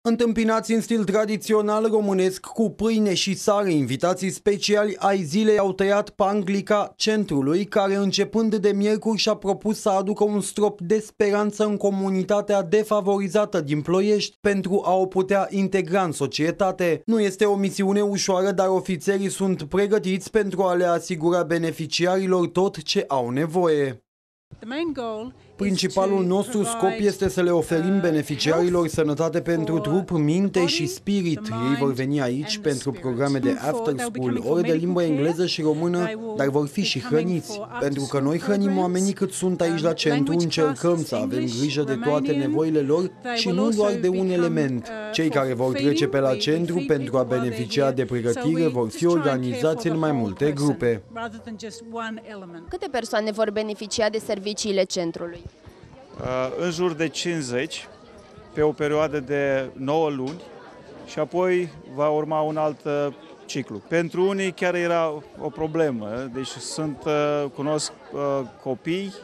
Întâmpinați în stil tradițional românesc cu pâine și sare, invitații speciali ai zilei au tăiat panglica centrului, care începând de miercuri și-a propus să aducă un strop de speranță în comunitatea defavorizată din Ploiești pentru a o putea integra în societate. Nu este o misiune ușoară, dar ofițerii sunt pregătiți pentru a le asigura beneficiarilor tot ce au nevoie. Principalul nostru scop este să le oferim beneficiarilor sănătate pentru trup, minte și spirit. Ei vor veni aici pentru programe de after school, ore de limbă engleză și română, dar vor fi și hrăniți. Pentru că noi hrănim oamenii cât sunt aici la centru, încercăm să avem grijă de toate nevoile lor și nu doar de un element. Cei care vor trece pe la centru pentru a beneficia de pregătire vor fi organizați în mai multe grupe. Câte persoane vor beneficia de serviciile centrului? În jur de 50, pe o perioadă de 9 luni și apoi va urma un alt ciclu. Pentru unii chiar era o problemă, deci cunosc copii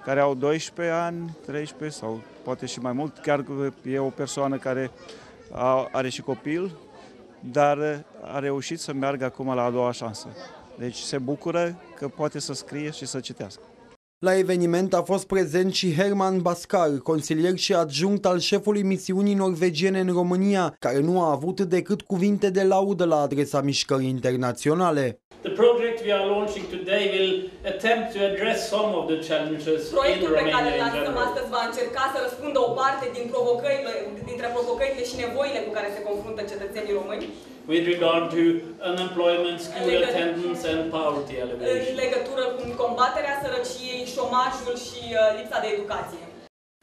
care au 12 ani, 13 sau poate și mai mult, chiar e o persoană care are și copil, dar a reușit să meargă acum la a doua șansă. Deci se bucură că poate să scrie și să citească. La eveniment a fost prezent și Herman Bascar, consilier și adjunct al șefului misiunii norvegiene în România, care nu a avut decât cuvinte de laudă la adresa mișcării internaționale. Proiectul pe care îl lansăm astăzi va încerca să răspundă o parte dintre provocările și nevoile cu care se confruntă cetățenii români. With regard to unemployment, school attendance and poverty alleviation. În legătură cu combaterea sărăciei, șomajul și lipsa de educație.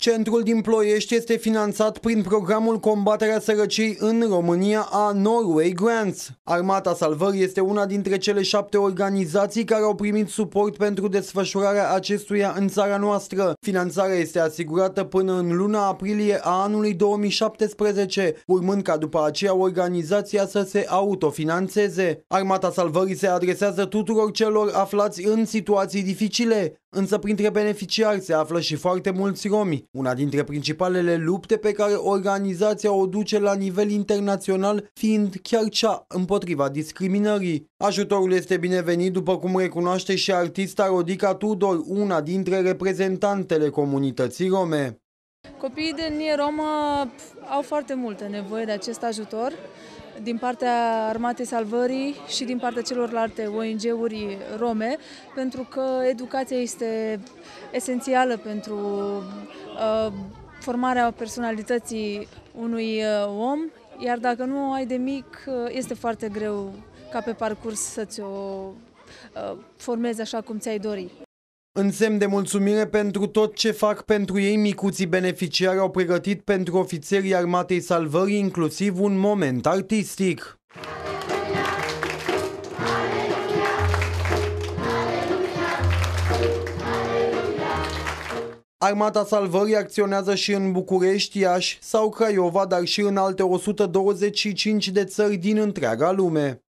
Centrul din Ploiești este finanțat prin programul Combaterea sărăciei în România a Norway Grants. Armata Salvării este una dintre cele 7 organizații care au primit suport pentru desfășurarea acestuia în țara noastră. Finanțarea este asigurată până în luna aprilie a anului 2017, urmând ca după aceea organizația să se autofinanțeze. Armata Salvării se adresează tuturor celor aflați în situații dificile, însă printre beneficiari se află și foarte mulți romi, una dintre principalele lupte pe care organizația o duce la nivel internațional fiind chiar cea împotriva discriminării. Ajutorul este binevenit, după cum recunoaște și artista Rodica Tudor, una dintre reprezentantele comunității rome. Copiii de etnie romă au foarte multă nevoie de acest ajutor din partea Armatei Salvării și din partea celorlalte ONG-uri rome, pentru că educația este esențială pentru formarea personalității unui om, iar dacă nu o ai de mic, este foarte greu ca pe parcurs să-ți o formezi așa cum ți-ai dori. În semn de mulțumire pentru tot ce fac pentru ei, micuții beneficiari au pregătit pentru ofițerii Armatei Salvării inclusiv un moment artistic. Armata Salvării acționează și în București, Iași sau Craiova, dar și în alte 125 de țări din întreaga lume.